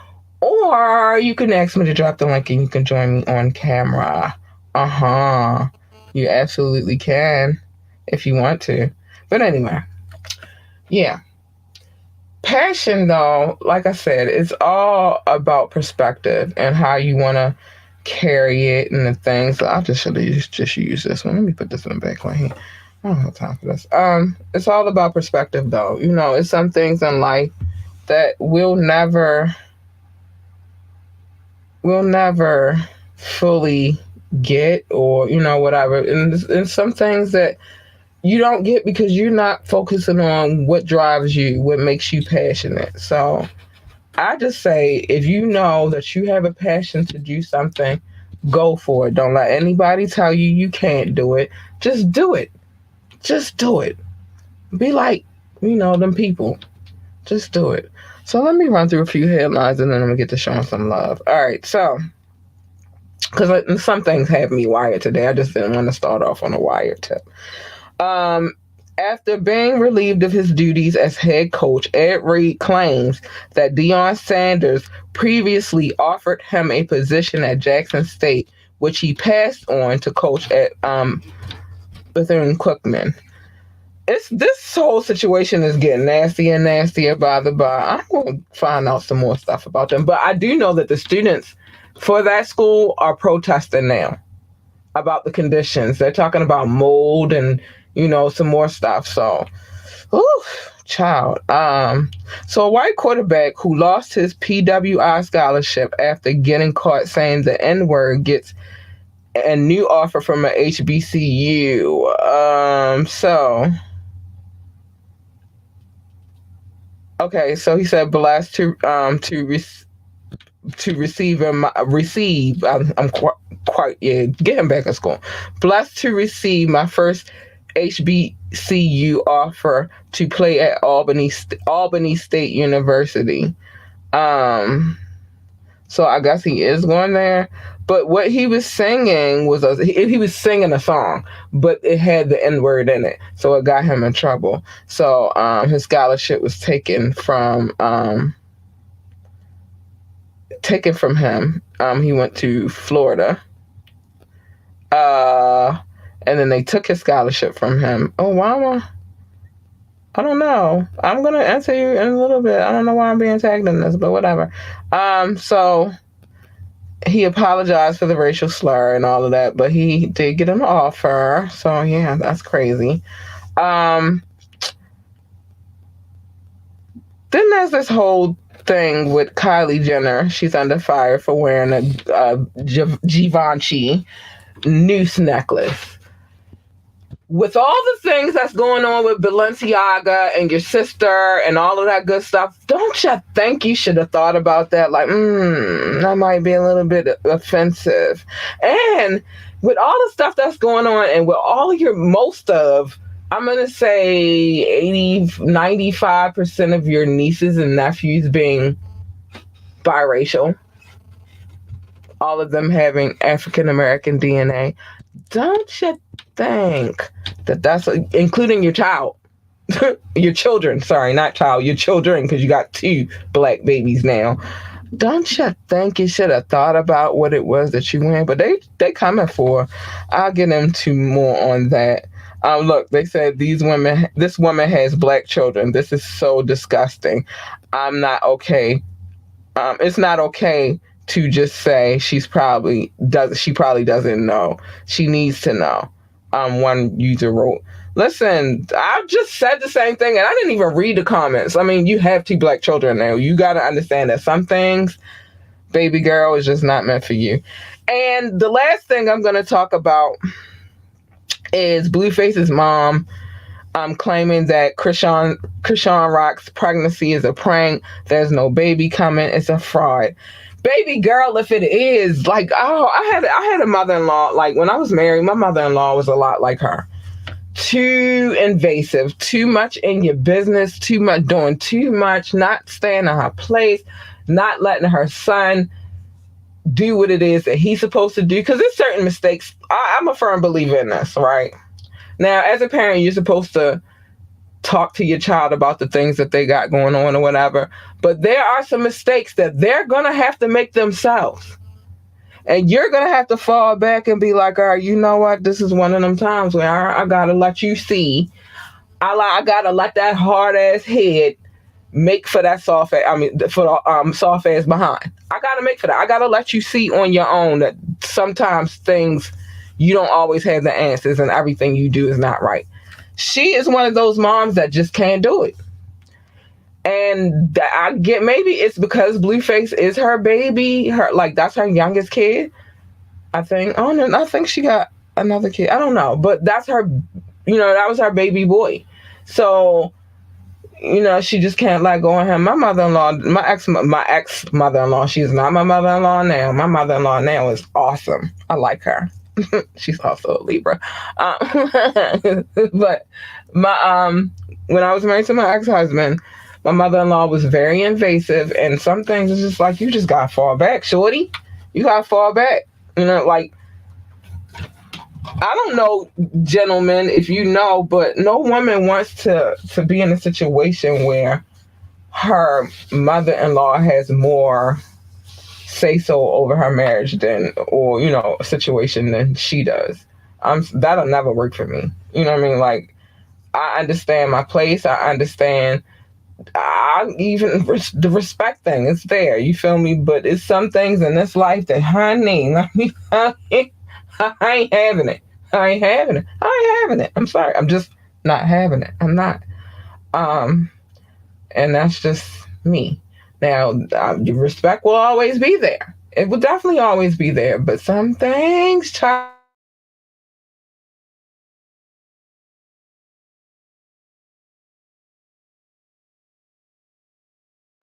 or you can ask me to drop the link and you can join me on camera. You absolutely can if you want to. But anyway, yeah. Passion, though, like I said, it's all about perspective and how you want to carry it and the things. I just should have just used this one. Let me put this one back on here. I don't have time for this. It's all about perspective, though. You know, it's some things in life that we'll never fully get, or you know, whatever. And some things that you don't get because you're not focusing on what drives you, what makes you passionate. So I just say, if you know that you have a passion to do something, go for it. Don't let anybody tell you you can't do it. Just do it. Just do it. Be like, you know, them people. Just do it. So let me run through a few headlines and then I'm going to get to showing some love. All right. So, because some things have me wired today. I just didn't want to start off on a wired tip. Um, After being relieved of his duties as head coach, Ed Reed claims that Deion Sanders previously offered him a position at Jackson State, which he passed on to coach at Bethune-Cookman. This whole situation is getting nastier and nastier by the by. I'm going to find out some more stuff about them, but I do know that the students for that school are protesting now about the conditions. They're talking about mold and, you know, some more stuff. So, child. So a white quarterback who lost his PWI scholarship after getting caught saying the N-word gets a new offer from an HBCU. So he said blessed to receive him receive. I'm quite get him back in school. Blessed to receive my first HBCU offer to play at Albany State University. So I guess he is going there. But what he was singing was he was singing a song, but it had the N-word in it, so it got him in trouble. So his scholarship was taken from him. He went to Florida, and then they took his scholarship from him. Oh, why? I don't know. I'm gonna answer you in a little bit. I don't know why I'm being tagged in this, but whatever. So he apologized for the racial slur and all of that, but he did get an offer. So yeah, that's crazy. Then there's this whole thing with Kylie Jenner. She's under fire for wearing a Givenchy noose necklace. With all the things that's going on with Balenciaga and your sister and all of that good stuff, don't you think you should have thought about that? Like, that might be a little bit offensive. And with all the stuff that's going on and with all of I'm going to say 95% of your nieces and nephews being biracial, all of them having African-American DNA, don't you think that's including your child, your children, sorry, not child, your children, because you got 2 black babies now. Don't you think you should have thought about what it was that you went? But they coming for. I'll get into more on that. Look, they said this woman has black children. This is so disgusting. I'm not okay. It's not okay to just say she probably doesn't know. She needs to know. One user wrote, listen, I just said the same thing and I didn't even read the comments. I mean, you have 2 black children now. You got to understand that some things, baby girl, is just not meant for you. And the last thing I'm going to talk about is Blueface's mom claiming that Krishan Rock's pregnancy is a prank. There's no baby coming. It's a fraud. Baby girl, if it is, like, I had a mother-in-law, like, when I was married, my mother-in-law was a lot like her. Too invasive, too much in your business, too much, doing too much, not staying in her place, not letting her son do what it is that he's supposed to do, because there's certain mistakes. I'm a firm believer in this, right? Now, as a parent, you're supposed to talk to your child about the things that they got going on or whatever. But there are some mistakes that they're going to have to make themselves. And you're going to have to fall back and be like, all right, you know what? This is one of them times where I got to let you see. I got to let that hard ass head make for that soft ass, soft ass behind. I got to make for that. I got to let you see on your own that sometimes things, you don't always have the answers and everything you do is not right. she is one of those moms that just can't do it. And I get, maybe it's because Blueface is her baby, her, like, that's her youngest kid. I think. Oh no, I think she got another kid. I don't know, but that's her. That was her baby boy. So, she just can't let go of him. My mother-in-law, my ex mother-in-law. She's not my mother-in-law now. My mother-in-law now is awesome. I like her. She's also a Libra. But when I was married to my ex-husband, my mother-in-law was very invasive, and some things is just like, you just gotta fall back, shorty. You gotta fall back. Like, I don't know, gentlemen, if you know, but no woman wants to be in a situation where her mother-in-law has more say-so over her marriage or a situation than she does. That'll never work for me. You know what I mean? Like, I understand my place. I understand. The respect thing is there. You feel me? But it's some things in this life that, honey, I ain't having it. I ain't having it. I'm sorry. I'm just not having it. I'm not. And that's just me. Now, respect will always be there. It will definitely always be there. But some things,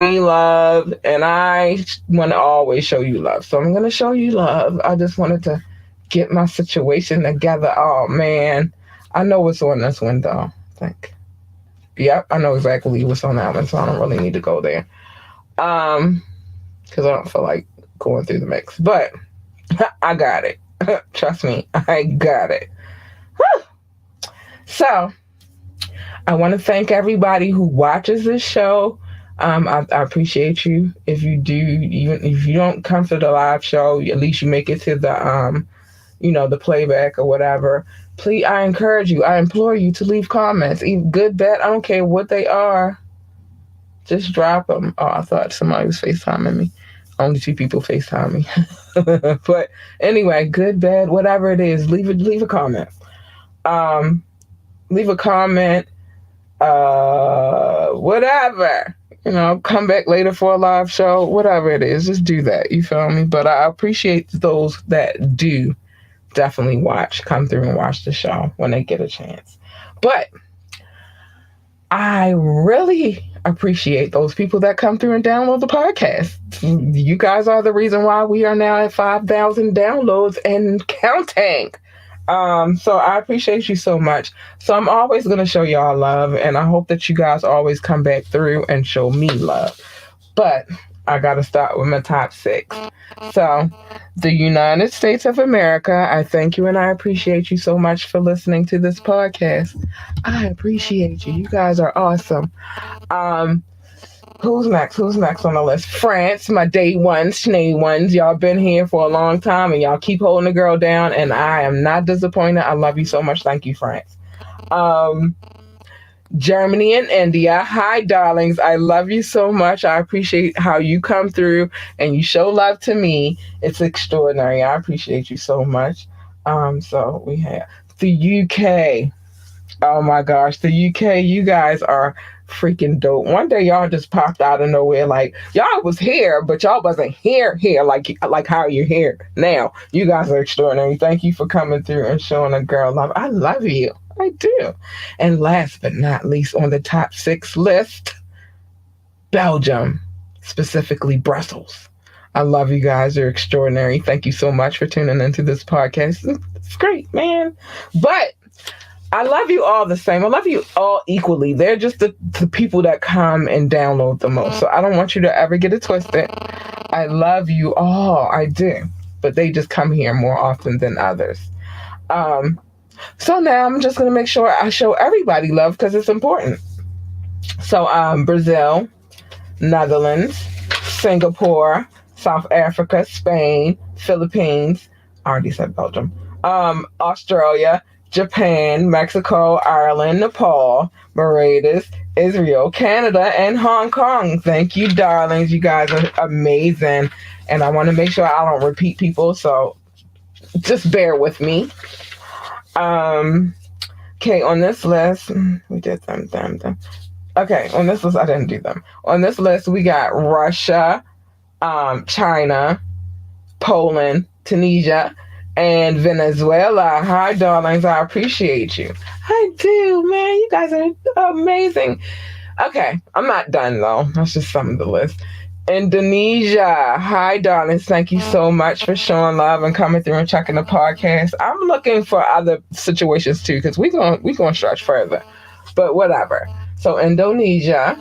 love, and I want to always show you love. So I'm going to show you love. I just wanted to get my situation together. Oh, man. I know what's on this window, I think. Yep, I know exactly what's on that one, so I don't really need to go there. Because I don't feel like going through the mix. But I got it. Trust me, I got it. Whew. So I want to thank everybody who watches this show. I appreciate you. If you do, even if you don't come to the live show, at least you make it to the the playback or whatever. Please, I encourage you, I implore you to leave comments, even good, bad, I don't care what they are. Just drop them. Oh, I thought somebody was FaceTiming me. Only 2 people FaceTime me. But anyway, good, bad, whatever it is, leave a comment. Leave a comment. Whatever. Come back later for a live show, whatever it is, just do that. You feel me? But I appreciate those that do definitely come through and watch the show when they get a chance. But I really appreciate those people that come through and download the podcast. You guys are the reason why we are now at 5,000 downloads and counting. So I appreciate you so much. So I'm always going to show y'all love, and I hope that you guys always come back through and show me love. But I got to start with my top 6. So the United States of America, I thank you and I appreciate you so much for listening to this podcast. I appreciate you. You guys are awesome. Who's next on the list? France, my day ones, Sinead ones. Y'all been here for a long time and y'all keep holding the girl down, and I am not disappointed. I love you so much. Thank you, France. Germany and India. Hi, darlings. I love you so much. I appreciate how you come through and you show love to me. It's extraordinary. I appreciate you so much. So we have the UK. Oh my gosh, the UK. You guys are freaking dope. One day y'all just popped out of nowhere, like y'all was here, but y'all wasn't here like how you're here now. You guys are extraordinary. Thank you for coming through and showing a girl love. I love you. I do. And last but not least on the top 6 list, Belgium, specifically Brussels. I love you guys. You're extraordinary. Thank you so much for tuning into this podcast. It's great, man. But I love you all the same. I love you all equally. They're just the people that come and download the most. So I don't want you to ever get it twisted. I love you all. I do. But they just come here more often than others. So now I'm just going to make sure I show everybody love because it's important. So Brazil, Netherlands, Singapore, South Africa, Spain, Philippines, I already said Belgium, Australia, Japan, Mexico, Ireland, Nepal, Mauritius, Israel, Canada, and Hong Kong. Thank you, darlings. You guys are amazing. And I want to make sure I don't repeat people, so just bear with me. Okay, on this list, we did them. Okay, on this list, I didn't do them. On this list, we got Russia, China, Poland, Tunisia, and Venezuela. Hi, darlings. I appreciate you. I do, man. You guys are amazing. Okay, I'm not done, though. That's just some of the list. Indonesia. Hi, darlings. Thank you so much for showing love and coming through and checking the podcast. I'm looking for other situations, too, because we're gonna stretch further. But whatever. So, Indonesia.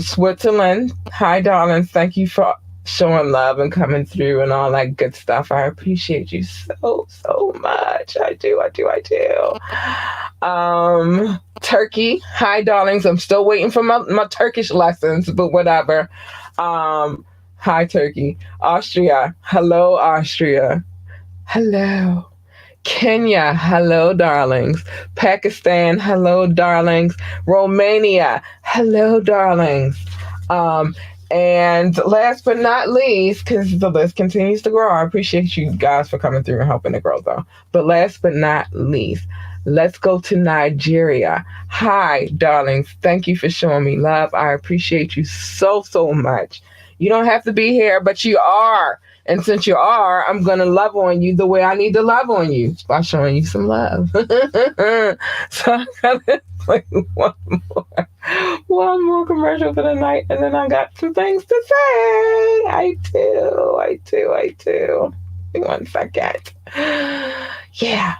Switzerland. Hi, darlings. Thank you for showing love and coming through and all that good stuff. I appreciate you so much. I do. Turkey. Hi, darlings. I'm still waiting for my Turkish lessons, but whatever. Hi, Turkey. Austria. Hello, Austria. Hello. Kenya, hello, darlings. Pakistan, hello, darlings. Romania, hello, darlings. And last but not least, because the list continues to grow, I appreciate you guys for coming through and helping it grow, though. But last but not least, let's go to Nigeria. Hi, darlings. Thank you for showing me love. I appreciate you so much. You don't have to be here, but you are. And since you are, I'm going to love on you the way I need to love on you, by showing you some love. So I'm going to play one more commercial for the night, and then I got some things to say. I do. Give me 1 second. Yeah,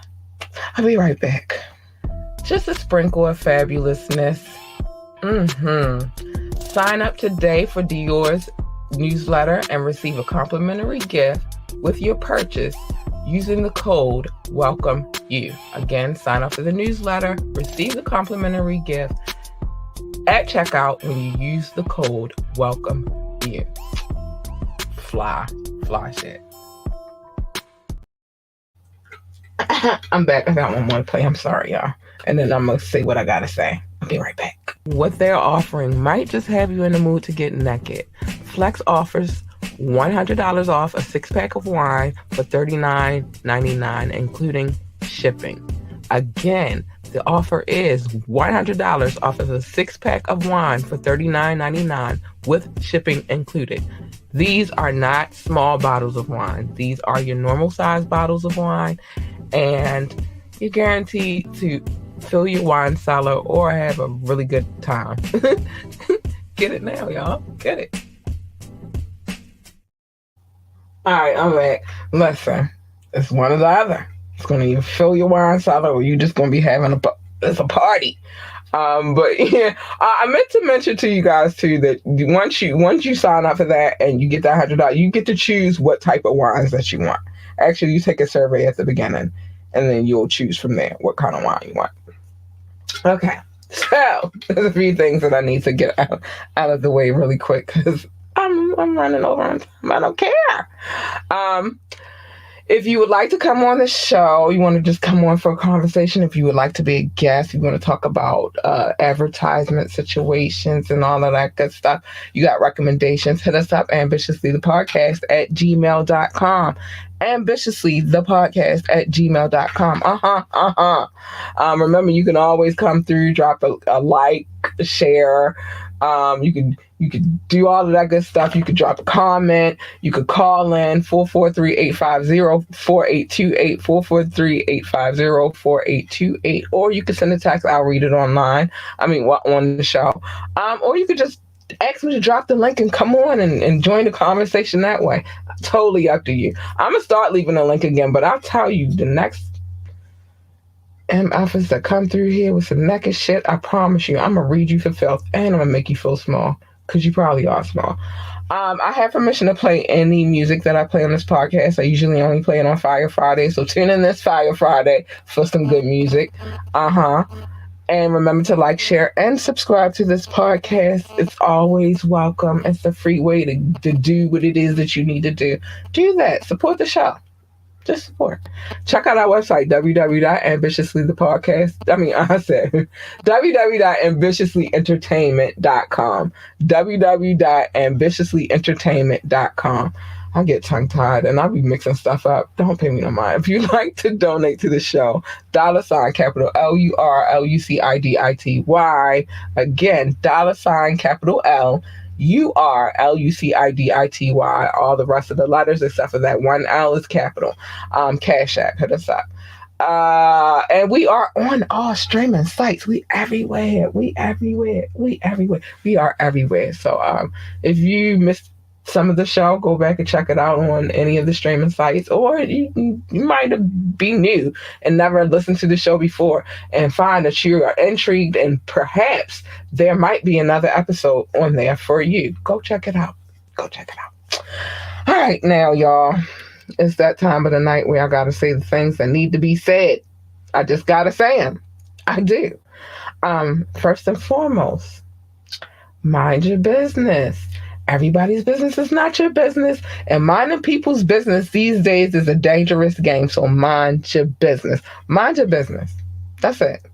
I'll be right back. Just a sprinkle of fabulousness. Sign up today for Dior's newsletter and receive a complimentary gift with your purchase using the code WELCOME-YOU. Again, sign up for the newsletter, receive the complimentary gift at checkout when you use the code WELCOME-YOU. Fly shit. I'm back. I got one more to play. I'm sorry, y'all. And then I'm going to say what I got to say. I'll be right back. What they're offering might just have you in the mood to get naked. Flex offers $100 off a 6-pack of wine for $39.99, including shipping. Again, the offer is $100 off of a 6-pack of wine for $39.99 with shipping included. These are not small bottles of wine. These are your normal size bottles of wine, and you're guaranteed to fill your wine cellar or have a really good time. Get it now, y'all. Get it. All right, I'm back. Listen, it's one or the other. It's going to either fill your wine cellar or you're just going to be having a party. But yeah, I meant to mention to you guys too that once you sign up for that and you get that $100, you get to choose what type of wines that you want. Actually, you take a survey at the beginning, and then you'll choose from there what kind of wine you want. Okay, so there's a few things that I need to get out of the way really quick because I'm running over on time. I don't care. If you would like to come on the show, you want to just come on for a conversation, if you would like to be a guest, you want to talk about advertisement situations and all of that good stuff, you got recommendations, hit us up, ambitiouslythepodcast@gmail.com. ambitiouslythepodcast@gmail.com. Remember, you can always come through, drop a like, a share. You could do all of that good stuff. You could drop a comment. You could call in 443-850-4828, 443-850-4828, or you could send a text. I'll read it on the show. Or you could just ask me to drop the link and come on and join the conversation that way. Totally up to you. I'm gonna start leaving the link again, but I'll tell you, the next MFs that come through here with some naked shit, I promise you, I'm gonna read you for filth and I'm gonna make you feel small, because you probably are small. I have permission to play any music that I play on this podcast. I usually only play it on Fire Friday, so tune in this Fire Friday for some good music. And remember to like, share, and subscribe to this podcast. It's always welcome. It's a free way to do what it is that you need to do. Do that. Support the show. Just support. Check out our website, www.ambitiouslyentertainment.com. www.ambitiouslyentertainment.com. I get tongue tied and I'll be mixing stuff up. Don't pay me no mind. If you'd like to donate to the show, $ capital LURLUCIDITY. Again, capital LURLUCIDITY. All the rest of the letters except for that one L is capital. Cash App, hit us up. And we are on all streaming sites. We everywhere. We are everywhere. So if you missed some of the show, go back and check it out on any of the streaming sites, or you might be new and never listened to the show before and find that you are intrigued and perhaps there might be another episode on there for you. Go check it out. All right, now y'all, it's that time of the night where I gotta say the things that need to be said. I just gotta say them. I do. First and foremost, mind your business. Everybody's business is not your business, and minding people's business these days is a dangerous game. So mind your business. Mind your business. That's it.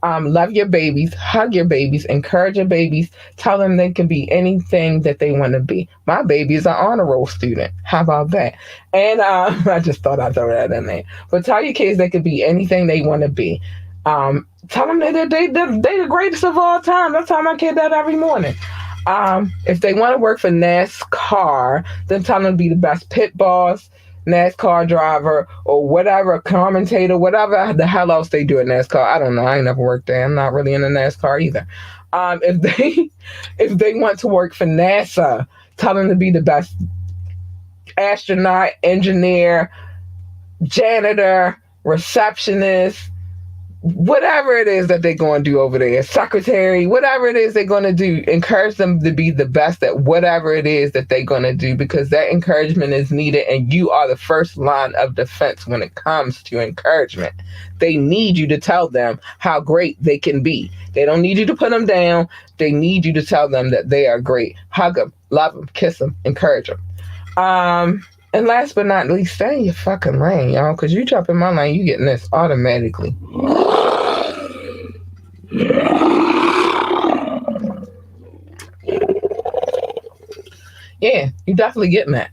Love your babies, hug your babies, encourage your babies, tell them they can be anything that they want to be. My baby is an honor roll student. How about that? And I just thought I'd throw that in there. But tell your kids they can be anything they want to be. Tell them that they the greatest of all time. I tell my kid that every morning. If they want to work for NASCAR, then tell them to be the best pit boss, NASCAR driver, or whatever, commentator, whatever the hell else they do at NASCAR. I don't know. I ain't never worked there. I'm not really into NASCAR either. If they want to work for NASA, tell them to be the best astronaut, engineer, janitor, receptionist, whatever it is that they're going to do over there, secretary, whatever it is they're going to do, encourage them to be the best at whatever it is that they're going to do, because that encouragement is needed, and you are the first line of defense when it comes to encouragement. They need you to tell them how great they can be. They don't need you to put them down. They need you to tell them that they are great. Hug them, love them, kiss them, encourage them. And last but not least, stay in your fucking lane, y'all, because you jump in my lane, you getting this automatically. Yeah, you definitely getting that.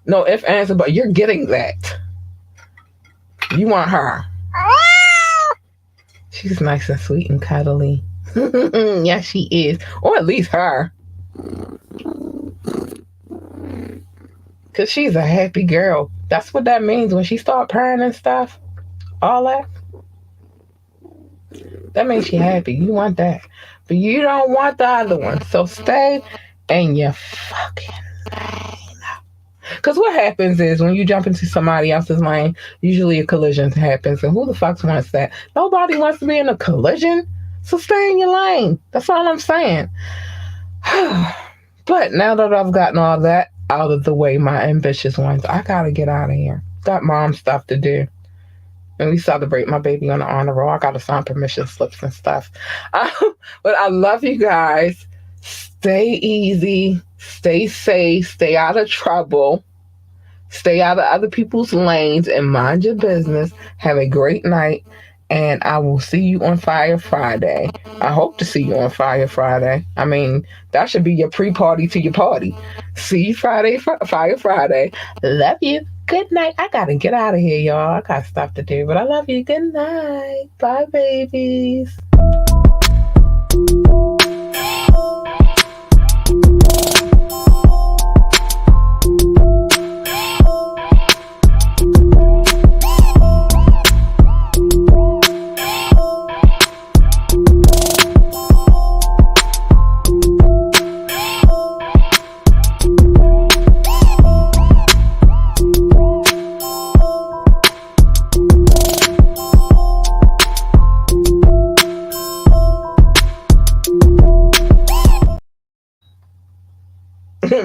No ifs, ands, but you're getting that. You want her. She's nice and sweet and cuddly. Yeah, she is. Or at least her. Because she's a happy girl. That's what that means when she start purring and stuff. All that. That means she happy. You want that. But you don't want the other one. So stay in your fucking lane. Because what happens is when you jump into somebody else's lane, usually a collision happens. And who the fuck wants that? Nobody wants to be in a collision. So stay in your lane. That's all I'm saying. But now that I've gotten all that out of the way, my ambitious ones, I gotta get out of here. Got mom stuff to do. And we celebrate my baby on the honor roll. I gotta sign permission slips and stuff. But I love you guys. Stay easy. Stay safe. Stay out of trouble. Stay out of other people's lanes and mind your business. Have a great night. And I will see you on Fire Friday. I hope to see you on Fire Friday. I mean, that should be your pre-party to your party. See you Friday, Fire Friday. Love you. Good night. I gotta get out of here, y'all. I got stuff to do, but I love you. Good night. Bye, babies.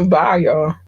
Bye, y'all.